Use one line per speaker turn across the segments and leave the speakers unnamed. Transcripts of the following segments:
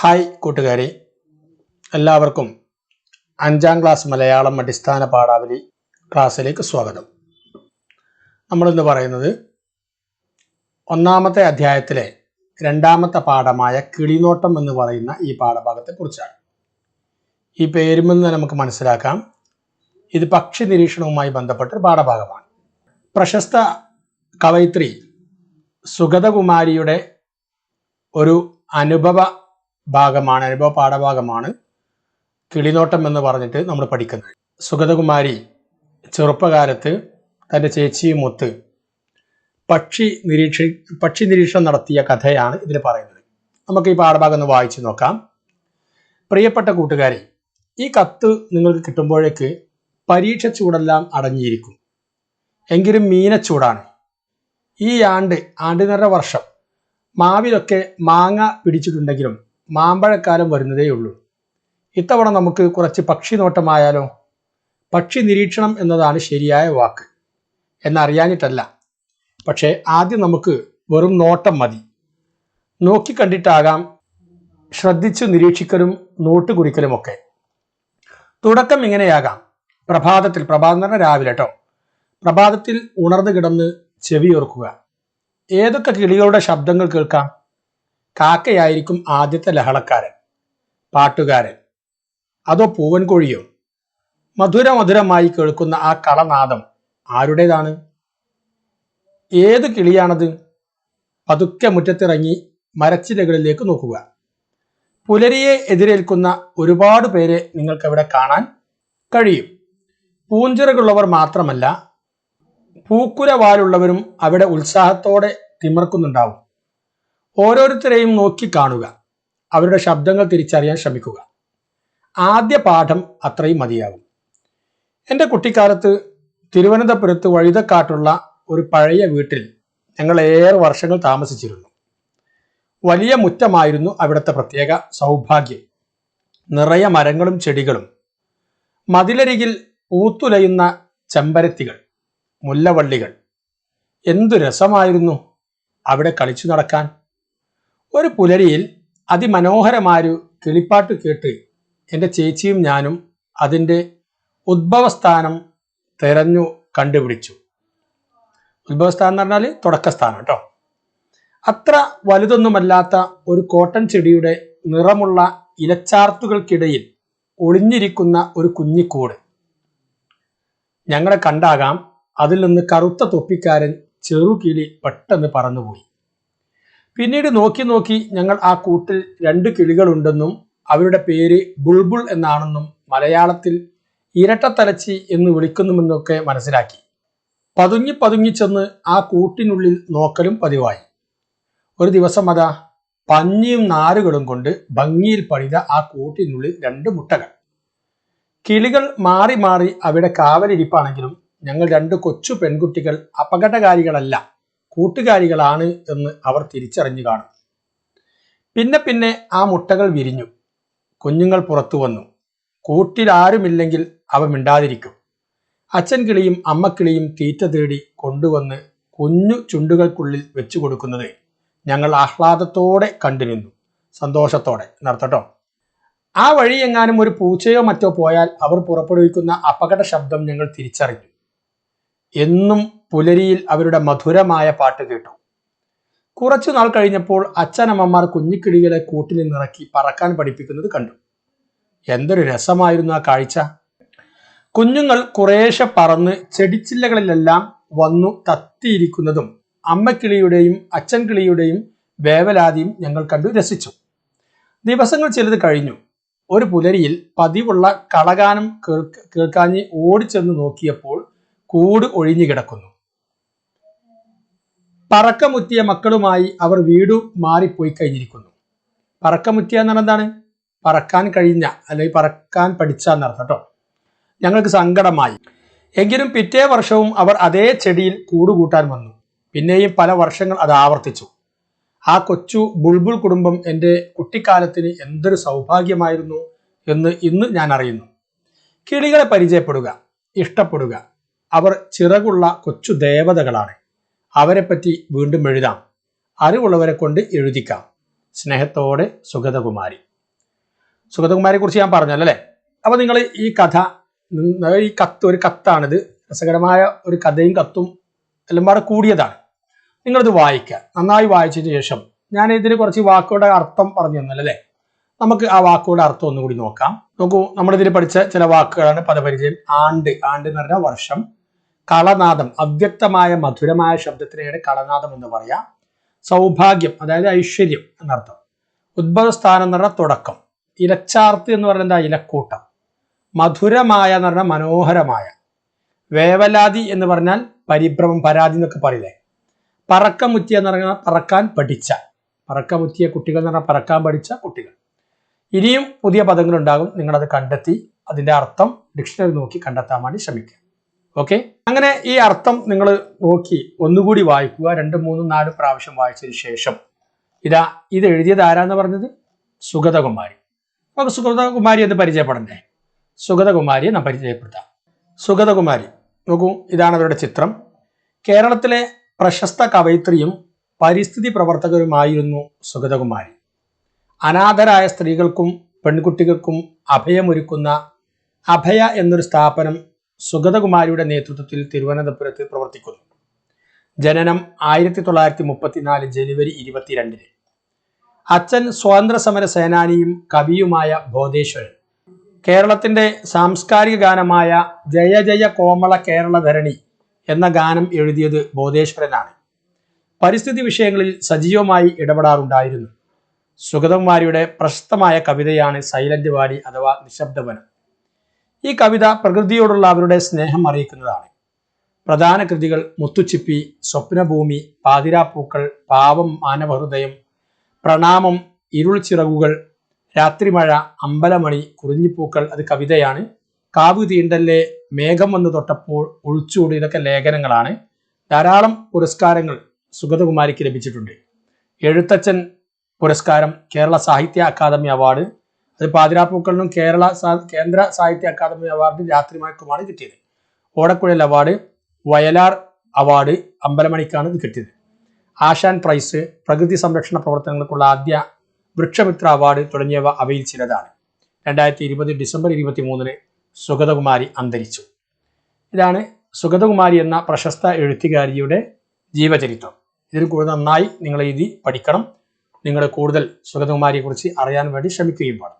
Hi കൂട്ടുകാരെ, എല്ലാവർക്കും 5ാം class Malayalam അടിസ്ഥാന പാഠാവലി ക്ലാസ്സിലേക്ക് സ്വാഗതം. നമ്മളിന്ന് പറയുന്നത് 1ാമത്തെ അധ്യായത്തിലെ 2ാമത്തെ പാഠമായ കിളിനോട്ടം എന്ന് പറയുന്ന ഈ പാഠഭാഗത്തെ കുറിച്ചാണ്. ഈ പേരിൽ നിന്ന് നമുക്ക് മനസ്സിലാക്കാം, ഇത് പക്ഷി നിരീക്ഷണവുമായി ബന്ധപ്പെട്ട പാഠഭാഗമാണ്. പ്രശസ്ത കവയിത്രി സുഗതകുമാരിയുടെ ഒരു അനുഭവ പാഠഭാഗമാണ് കിളിനോട്ടം എന്ന് പറഞ്ഞിട്ട് നമ്മൾ പഠിക്കുന്നത്. സുഗതകുമാരി ചെറുപ്പകാലത്ത് തൻ്റെ ചേച്ചിയുമൊത്ത് പക്ഷി നിരീക്ഷണം നടത്തിയ കഥയാണ് ഇതിൽ പറയുന്നത്. നമുക്ക് ഈ പാഠഭാഗം ഒന്ന് വായിച്ചു നോക്കാം. പ്രിയപ്പെട്ട കൂട്ടുകാരെ, ഈ കത്ത് നിങ്ങൾക്ക് കിട്ടുമ്പോഴേക്ക് പരീക്ഷ ചൂടെല്ലാം അടങ്ങിയിരിക്കും. എങ്കിലും മീനച്ചൂടാണ്. ഈ ആണ്ടിനര വർഷം മാവിലൊക്കെ മാങ്ങ പിടിച്ചിട്ടുണ്ടെങ്കിലും മാമ്പഴക്കാലം വരുന്നതേ ഉള്ളൂ. ഇത്തവണ നമുക്ക് കുറച്ച് പക്ഷി നോട്ടമായാലോ? പക്ഷി നിരീക്ഷണം എന്നതാണ് ശരിയായ വാക്ക് എന്നറിയാനിട്ടല്ല. പക്ഷേ ആദ്യം നമുക്ക് വെറും നോട്ടം മതി. നോക്കിക്കണ്ടിട്ടാകാം ശ്രദ്ധിച്ചു നിരീക്ഷിക്കലും നോട്ട് കുറിക്കലുമൊക്കെ. തുടക്കം ഇങ്ങനെയാകാം. പ്രഭാതം എന്ന് പറഞ്ഞാൽ രാവിലെ കേട്ടോ. പ്രഭാതത്തിൽ ഉണർന്നു കിടന്ന് ചെവിയോർക്കുക. ഏതൊക്കെ കിളികളുടെ ശബ്ദങ്ങൾ കേൾക്കാം? കാക്കയായിരിക്കും ആദ്യത്തെ ലഹളക്കാരൻ, പാട്ടുകാരൻ. അതോ പൂവൻ കോഴിയോ? മധുരമായി കേൾക്കുന്ന ആ കളനാദം ആരുടേതാണ്? ഏത് കിളിയാണത്? പതുക്കെ മുറ്റത്തിറങ്ങി മരച്ചിലകളിലേക്ക് നോക്കുക. പുലരിയെ എതിരേൽക്കുന്ന ഒരുപാട് പേരെ നിങ്ങൾക്ക് അവിടെ കാണാൻ കഴിയും. പൂഞ്ചിറകുള്ളവർ മാത്രമല്ല, പൂക്കുലവാലുള്ളവരും അവിടെ ഉത്സാഹത്തോടെ തിമിർക്കുന്നുണ്ടാവും. ഓരോരുത്തരെയും നോക്കി കാണുക. അവരുടെ ശബ്ദങ്ങൾ തിരിച്ചറിയാൻ ശ്രമിക്കുക. ആദ്യ പാഠം അത്രയും മതിയാകും. എൻ്റെ കുട്ടിക്കാലത്ത് തിരുവനന്തപുരത്ത് വഴുതക്കാട്ടുള്ള ഒരു പഴയ വീട്ടിൽ ഞങ്ങൾ ഏറെ വർഷങ്ങൾ താമസിച്ചിരുന്നു. വലിയ മുറ്റമായിരുന്നു അവിടുത്തെ പ്രത്യേക സൗഭാഗ്യം. നിറയെ മരങ്ങളും ചെടികളും, മതിലരികിൽ പൂത്തുലയുന്ന ചെമ്പരത്തികൾ, മുല്ലവള്ളികൾ. എന്തു രസമായിരുന്നു അവിടെ കളിച്ചു നടക്കാൻ. ഒരു പുലരിയിൽ അതിമനോഹരമായൊരു കിളിപ്പാട്ട് കേട്ട് എൻ്റെ ചേച്ചിയും ഞാനും അതിൻ്റെ ഉദ്ഭവസ്ഥാനം തിരഞ്ഞു കണ്ടുപിടിച്ചു. ഉദ്ഭവസ്ഥാനം എന്ന് പറഞ്ഞാൽ തുടക്കസ്ഥാനം കേട്ടോ. അത്ര വലുതൊന്നുമല്ലാത്ത ഒരു കോട്ടൺ ചെടിയുടെ നിറമുള്ള ഇലച്ചാർത്തുകൾക്കിടയിൽ ഒളിഞ്ഞിരിക്കുന്ന ഒരു കുഞ്ഞിക്കൂട്. ഞങ്ങളെ കണ്ടാകാം അതിൽ നിന്ന് കറുത്ത തൊപ്പിക്കാരൻ ചെറുകിളി പെട്ടെന്ന് പറന്നുപോയി. പിന്നീട് നോക്കി ഞങ്ങൾ ആ കൂട്ടിൽ 2 കിളികളുണ്ടെന്നും അവരുടെ പേര് ബുൾബുൾ എന്നാണെന്നും മലയാളത്തിൽ ഇരട്ടത്തലച്ചി എന്ന് വിളിക്കുന്നുമെന്നൊക്കെ മനസ്സിലാക്കി. പതുങ്ങി ചെന്ന് ആ കൂട്ടിനുള്ളിൽ നോക്കലും പതിവായി. ഒരു ദിവസം അതാ പഞ്ഞിയും നാരുകളും കൊണ്ട് ഭംഗിയിൽ പണിത ആ കൂട്ടിനുള്ളിൽ 2 മുട്ടകൾ. കിളികൾ മാറി അവിടെ കാവലിരിപ്പാണെങ്കിലും ഞങ്ങൾ 2 കൊച്ചു പെൺകുട്ടികൾ അപകടകാരികളല്ല, കൂട്ടുകാരികളാണ് എന്ന് അവർ തിരിച്ചറിഞ്ഞു കാണും. പിന്നെ ആ മുട്ടകൾ വിരിഞ്ഞു. കുഞ്ഞുങ്ങൾ പുറത്തു വന്നു. കൂട്ടിൽ ആരുമില്ലെങ്കിൽ അവ മിണ്ടാതിരിക്കും. അച്ഛൻ കിളിയും അമ്മക്കിളിയും തീറ്റ തേടി കൊണ്ടുവന്ന് കുഞ്ഞു ചുണ്ടുകൾക്കുള്ളിൽ വെച്ചു കൊടുക്കുന്നത് ഞങ്ങൾ ആഹ്ലാദത്തോടെ കണ്ടുനിന്നു. സന്തോഷത്തോടെ എന്നർത്ഥട്ടോ. ആ വഴി എങ്ങാനും ഒരു പൂച്ചയോ മറ്റോ പോയാൽ അവർ പുറപ്പെടുവിക്കുന്ന അപകട ശബ്ദം ഞങ്ങൾ തിരിച്ചറിഞ്ഞു. എന്നും പുലരിയിൽ അവരുടെ മധുരമായ പാട്ട് കേട്ടു. കുറച്ചു നാൾ കഴിഞ്ഞപ്പോൾ അച്ഛനമ്മമാർ കുഞ്ഞിക്കിളികളെ കൂട്ടിൽ നിന്നിറക്കി പറക്കാൻ പഠിപ്പിക്കുന്നത് കണ്ടു. എന്തൊരു രസമായിരുന്നു ആ കാഴ്ച. കുഞ്ഞുങ്ങൾ കുറേശ്ശെ പറന്ന് ചെടിച്ചില്ലകളിലെല്ലാം വന്നു തത്തിയിരിക്കുന്നതും അമ്മക്കിളിയുടെയും അച്ഛൻ കിളിയുടെയും വേവലാതിയും ഞങ്ങൾ കണ്ടു രസിച്ചു. ദിവസങ്ങൾ ചിലത് കഴിഞ്ഞു. ഒരു പുലരിയിൽ പതിവുള്ള കളഗാനം കേൾക്കാഞ്ഞ് ഓടിച്ചെന്ന് നോക്കിയപ്പോൾ കൂട് ഒഴിഞ്ഞു കിടക്കുന്നു. പറക്കമുറ്റിയ മക്കളുമായി അവർ വീടു മാറിപ്പോയി കഴിഞ്ഞിരിക്കുന്നു. പറക്കമുറ്റിയ എന്ന് പറഞ്ഞാൽ എന്താണ്? പറക്കാൻ കഴിഞ്ഞ അല്ലെങ്കിൽ പറക്കാൻ പഠിച്ച എന്നർത്ഥം കേട്ടോ. ഞങ്ങൾക്ക് സങ്കടമായി. എങ്കിലും പിറ്റേ വർഷവും അവർ അതേ ചെടിയിൽ കൂടുകൂട്ടാൻ വന്നു. പിന്നെയും പല വർഷങ്ങൾ അത് ആവർത്തിച്ചു. ആ കൊച്ചു ബുൾബുൾ കുടുംബം എൻ്റെ കുട്ടിക്കാലത്തിന് എന്തൊരു സൗഭാഗ്യമായിരുന്നു എന്ന് ഇന്ന് ഞാൻ അറിയുന്നു. കിളികളെ പരിചയപ്പെടുക, ഇഷ്ടപ്പെടുക. അവർ ചിറകുള്ള കൊച്ചു ദേവതകളാണ്. അവരെപ്പറ്റി വീണ്ടും എഴുതാം. അറിവുള്ളവരെ കൊണ്ട് എഴുതിക്കാം. സ്നേഹത്തോടെ സുഗതകുമാരി. സുഗതകുമാരിയെ കുറിച്ച് ഞാൻ പറഞ്ഞല്ലോ അല്ലേ. അപ്പൊ നിങ്ങൾ ഈ കഥ, ഈ കത്ത് ഒരു കത്താണിത്, രസകരമായ ഒരു കഥയും കത്തും എല്ലാം പാടെ കൂടിയതാണ്. നിങ്ങളിത് വായിക്കുക, നന്നായി വായിച്ചതിന് ശേഷം ഞാൻ ഇതിന് കുറച്ച് വാക്കുകളുടെ അർത്ഥം പറഞ്ഞു തന്നല്ലോ അല്ലേ. നമുക്ക് ആ വാക്കുകളുടെ അർത്ഥം ഒന്നുകൂടി നോക്കാം. നോക്കൂ, നമ്മളിതിൽ പഠിച്ച ചില വാക്കുകളാണ് പദപരിചയം. ആണ്ട്, ആണ്ട് എന്ന് പറഞ്ഞാൽ വർഷം. കളനാദം, അവ്യക്തമായ മധുരമായ ശബ്ദത്തിനെയാണ് കളനാദം എന്ന് പറയാം. സൗഭാഗ്യം, അതായത് ഐശ്വര്യം എന്നർത്ഥം. ഉദ്ഭവസ്ഥാനം എന്ന് പറഞ്ഞാൽ തുടക്കം. ഇലച്ചാർത്ത് എന്ന് പറഞ്ഞാൽ എന്താ, ഇലക്കൂട്ടം. മധുരമായ എന്ന് പറഞ്ഞാൽ മനോഹരമായ. വേവലാതി എന്ന് പറഞ്ഞാൽ പരിഭ്രമം, പരാതി എന്നൊക്കെ പറയില്ലേ. പറക്കമുറ്റിയ എന്ന് പറഞ്ഞാൽ പറക്കാൻ പഠിച്ച, പറക്കമുറ്റിയ കുട്ടികൾ എന്ന് പറഞ്ഞാൽ പറക്കാൻ പഠിച്ച കുട്ടികൾ. ഇനിയും പുതിയ പദങ്ങൾ ഉണ്ടാകും, നിങ്ങളത് കണ്ടെത്തി അതിന്റെ അർത്ഥം ഡിക്ഷണറി നോക്കി കണ്ടെത്താൻ വേണ്ടി ശ്രമിക്കുക. ഓക്കെ, അങ്ങനെ ഈ അർത്ഥം നിങ്ങൾ നോക്കി ഒന്നുകൂടി വായിക്കുക. 2, 3, 4 പ്രാവശ്യം വായിച്ചതിന് ശേഷം ഇത് എഴുതിയത് ആരാന്ന് പറഞ്ഞത്? സുഗതകുമാരി. നമുക്ക് സുഗതകുമാരി എന്ന് പരിചയപ്പെടണ്ടേ? സുഗതകുമാരിയെ നാം പരിചയപ്പെടുത്താം. സുഗതകുമാരി നോക്കൂ, ഇതാണ് അവരുടെ ചിത്രം. കേരളത്തിലെ പ്രശസ്ത കവയിത്രിയും പരിസ്ഥിതി പ്രവർത്തകരുമായിരുന്നു സുഗതകുമാരി. അനാഥരായ സ്ത്രീകൾക്കും പെൺകുട്ടികൾക്കും അഭയമൊരുക്കുന്ന അഭയ എന്നൊരു സ്ഥാപനം സുഗതകുമാരിയുടെ നേതൃത്വത്തിൽ തിരുവനന്തപുരത്ത് പ്രവർത്തിക്കുന്നു. ജനനം 1934 ജനുവരി 22. അച്ഛൻ സ്വാതന്ത്ര്യ സമര സേനാനിയും കവിയുമായ ബോധേശ്വരൻ. കേരളത്തിന്റെ സാംസ്കാരിക ഗാനമായ ജയ ജയ കോമള കേരളധരണി എന്ന ഗാനം എഴുതിയത് ബോധേശ്വരനാണ്. പരിസ്ഥിതി വിഷയങ്ങളിൽ സജീവമായി ഇടപെടാറുണ്ടായിരുന്നു. സുഗതകുമാരിയുടെ പ്രശസ്തമായ കവിതയാണ് സൈലന്റ് വാലി അഥവാ നിശബ്ദവനം. ഈ കവിത പ്രകൃതിയോടുള്ള അവരുടെ സ്നേഹം അറിയിക്കുന്നതാണ്. പ്രധാന കൃതികൾ മുത്തുച്ചിപ്പി, സ്വപ്നഭൂമി, പാതിരാപ്പൂക്കൾ, പാവം മാനവഹൃദയം, പ്രണാമം, ഇരുൾ ചിറകുകൾ, രാത്രിമഴ, അമ്പലമണി, കുറിഞ്ഞിപ്പൂക്കൾ അത് കവിതയാണ്. കാവു തീണ്ടല്ലേ, മേഘം വന്ന് തൊട്ടപ്പോൾ, ഒഴിച്ചൂട് ഇതൊക്കെ ലേഖനങ്ങളാണ്. ധാരാളം പുരസ്കാരങ്ങൾ സുഗതകുമാരിക്ക് ലഭിച്ചിട്ടുണ്ട്. എഴുത്തച്ഛൻ പുരസ്കാരം, കേരള സാഹിത്യ അക്കാദമി അവാർഡ്, അത് പാതിരാപ്പൂക്കളിലും കേന്ദ്ര സാഹിത്യ അക്കാദമി അവാർഡ് രാത്രിമഴക്കുമാണ് കിട്ടിയത്. ഓടക്കുഴൽ അവാർഡ്, വയലാർ അവാർഡ് അമ്പലമണിക്കാണ് ഇത് കിട്ടിയത്. ആശാൻ പ്രൈസ്, പ്രകൃതി സംരക്ഷണ പ്രവർത്തനങ്ങൾക്കുള്ള ആദ്യ വൃക്ഷമിത്ര അവാർഡ് തുടങ്ങിയവ അവയിൽ ചിലതാണ്. 2020 ഡിസംബർ 23 സുഗതകുമാരി അന്തരിച്ചു. ഇതാണ് സുഗതകുമാരി എന്ന പ്രശസ്ത എഴുത്തുകാരിയുടെ ജീവചരിത്രം. ഇതിൽ കൂടുതൽ നന്നായി നിങ്ങൾ എഴുതി പഠിക്കണം. നിങ്ങൾ കൂടുതൽ സുഗതകുമാരിയെ കുറിച്ച് അറിയാൻ വേണ്ടി ശ്രമിക്കുകയും വേണം.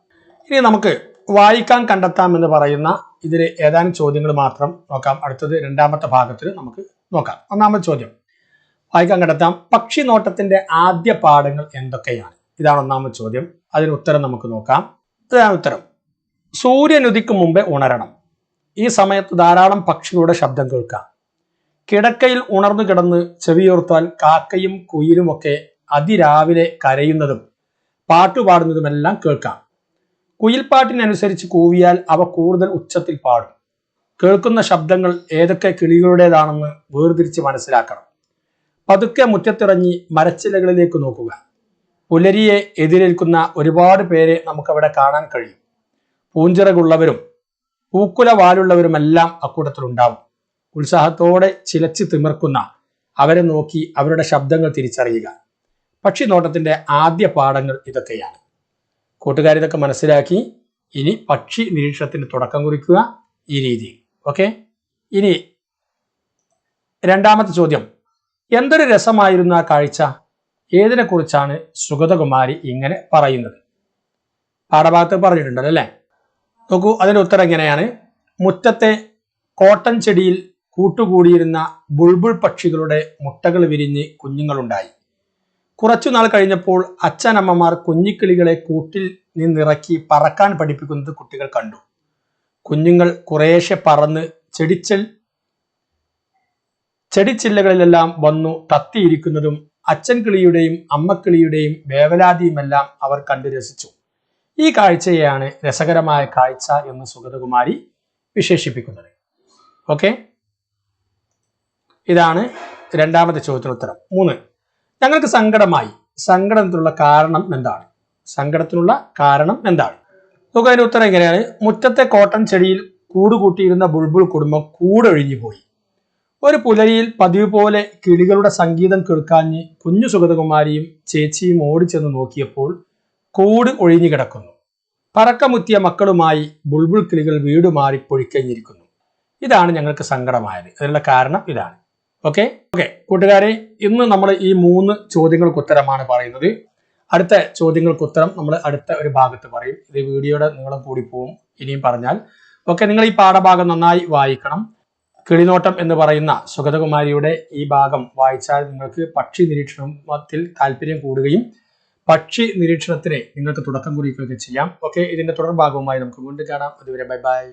ഇനി നമുക്ക് വായിക്കാൻ കണ്ടെത്താം എന്ന് പറയുന്ന ഇതിൽ ഏതാനും ചോദ്യങ്ങൾ മാത്രം നോക്കാം. അടുത്തത് 2ാമത്തെ ഭാഗത്തിൽ നമുക്ക് നോക്കാം. 1ാമത്തെ ചോദ്യം വായിക്കാൻ കണ്ടെത്താം. പക്ഷി നോട്ടത്തിന്റെ ആദ്യ പാഠങ്ങൾ എന്തൊക്കെയാണ്? ഇതാണ് 1ാമത്തെ ചോദ്യം. അതിന് ഉത്തരം നമുക്ക് നോക്കാം. ഇതാണ് ഉത്തരം. സൂര്യൻ ഉദിക്കും മുമ്പേ ഉണരണം. ഈ സമയത്ത് ധാരാളം പക്ഷികളുടെ ശബ്ദം കേൾക്കാം. കിടക്കയിൽ ഉണർന്നു കിടന്ന് ചെവിയോർത്താൽ കാക്കയും കുയിലും ഒക്കെ അതിരാവിലെ കരയുന്നതും പാട്ടുപാടുന്നതുമെല്ലാം കേൾക്കാം. കുയിൽപ്പാട്ടിനനുസരിച്ച് കൂവിയാൽ അവ കൂടുതൽ ഉച്ചത്തിൽ പാടും. കേൾക്കുന്ന ശബ്ദങ്ങൾ ഏതൊക്കെ കിളികളുടേതാണെന്ന് വേർതിരിച്ച് മനസ്സിലാക്കണം. പതുക്കെ മുറ്റത്തിറങ്ങി മരച്ചിലകളിലേക്ക് നോക്കുക. പുലരിയെ എതിരേൽക്കുന്ന ഒരുപാട് പേരെ നമുക്കവിടെ കാണാൻ കഴിയും. പൂഞ്ചിറകുള്ളവരും പൂക്കുല വാലുള്ളവരുമെല്ലാം അക്കൂട്ടത്തിലുണ്ടാവും. ഉത്സാഹത്തോടെ ചിലച്ച് തിമിർക്കുന്ന അവരെ നോക്കി അവരുടെ ശബ്ദങ്ങൾ തിരിച്ചറിയുക. പക്ഷി നോട്ടത്തിന്റെ ആദ്യ പാഠങ്ങൾ ഇതൊക്കെയാണ്. കൂട്ടുകാർ ഇതൊക്കെ മനസ്സിലാക്കി ഇനി പക്ഷി നിരീക്ഷണത്തിന് തുടക്കം കുറിക്കുക ഈ രീതിയിൽ. ഓക്കെ, ഇനി 2ാമത്തെ ചോദ്യം. എന്തൊരു രസമായിരുന്നു ആ കാഴ്ച? ഏതിനെ കുറിച്ചാണ് സുഗതകുമാരി ഇങ്ങനെ പറയുന്നത്? പാഠഭാഗത്ത് പറഞ്ഞിട്ടുണ്ടല്ലോ അല്ലേ. നോക്കൂ, അതിന്റെ ഉത്തരം എങ്ങനെയാണ്? മുറ്റത്തെ കോട്ടൻ ചെടിയിൽ കൂട്ടുകൂടിയിരുന്ന ബുൾബുൾ പക്ഷികളുടെ മുട്ടകൾ വിരിഞ്ഞ് കുഞ്ഞുങ്ങളുണ്ടായി. കുറച്ചുനാൾ കഴിഞ്ഞപ്പോൾ അച്ഛനമ്മമാർ കുഞ്ഞിക്കിളികളെ കൂട്ടിൽ നിന്നിറക്കി പറക്കാൻ പഠിപ്പിക്കുന്നത് കുട്ടികൾ കണ്ടു. കുഞ്ഞുങ്ങൾ കുറേശ്ശെ പറന്ന് ചെടിച്ചില്ലകളിലെല്ലാം വന്നു തത്തിയിരിക്കുന്നതും അച്ഛൻ കിളിയുടെയും അമ്മക്കിളിയുടെയും വേവലാതിയുമെല്ലാം അവർ കണ്ടു രസിച്ചു. ഈ കാഴ്ചയെയാണ് രസകരമായ കാഴ്ച എന്ന് സുഗതകുമാരി വിശേഷിപ്പിക്കുന്നത്. ഓക്കെ, ഇതാണ് 2ാമത്തെ ചോദ്യത്തിന് ഉത്തരം. 3. ഞങ്ങൾക്ക് സങ്കടമായി. സങ്കടത്തിനുള്ള കാരണം എന്താണ്? സങ്കടത്തിനുള്ള കാരണം എന്താണ്? നമുക്ക് അതിന്റെ ഉത്തരം എങ്ങനെയാണ്? മുറ്റത്തെ കോട്ടൺ ചെടിയിൽ കൂടുകൂട്ടിയിരുന്ന ബുൾബുൾ കുടുംബം കൂടൊഴിഞ്ഞു പോയി. ഒരു പുലരിയിൽ പതിവ് പോലെ കിളികളുടെ സംഗീതം കേൾക്കാഞ്ഞ് കുഞ്ഞു സുഗതകുമാരിയും ചേച്ചിയും ഓടിച്ചെന്ന് നോക്കിയപ്പോൾ കൂട് ഒഴിഞ്ഞു കിടക്കുന്നു. പറക്കമുത്തിയ മക്കളുമായി ബുൾബുൾ കിളികൾ വീട് മാറി പൊഴിക്കഴിഞ്ഞിരിക്കുന്നു. ഇതാണ് ഞങ്ങൾക്ക് സങ്കടമായത്. അതിനുള്ള കാരണം ഇതാണ്. ഓക്കെ കൂട്ടുകാരെ, ഇന്ന് നമ്മൾ ഈ 3 ചോദ്യങ്ങൾക്ക് ഉത്തരമാണ് പറയുന്നത്. അടുത്ത ചോദ്യങ്ങൾക്ക് ഉത്തരം നമ്മൾ അടുത്ത ഒരു ഭാഗത്ത് പറയും. ഇത് വീഡിയോയുടെ നീളം കൂടി പോവും ഇനിയും പറഞ്ഞാൽ. ഓക്കെ, നിങ്ങൾ ഈ പാഠഭാഗം നന്നായി വായിക്കണം. കിളിനോട്ടം എന്ന് പറയുന്ന സുഗതകുമാരിയുടെ ഈ ഭാഗം വായിച്ചാൽ നിങ്ങൾക്ക് പക്ഷി നിരീക്ഷണത്തിൽ താല്പര്യം കൂടുകയും പക്ഷി നിരീക്ഷണത്തിന് നിങ്ങൾക്ക് തുടക്കം കുറിക്കുകയൊക്കെ ചെയ്യാം. ഓക്കെ, ഇതിന്റെ തുടർ ഭാഗവുമായി നമുക്ക് വീണ്ടും കാണാം. അതുവരെ ബൈ ബൈ.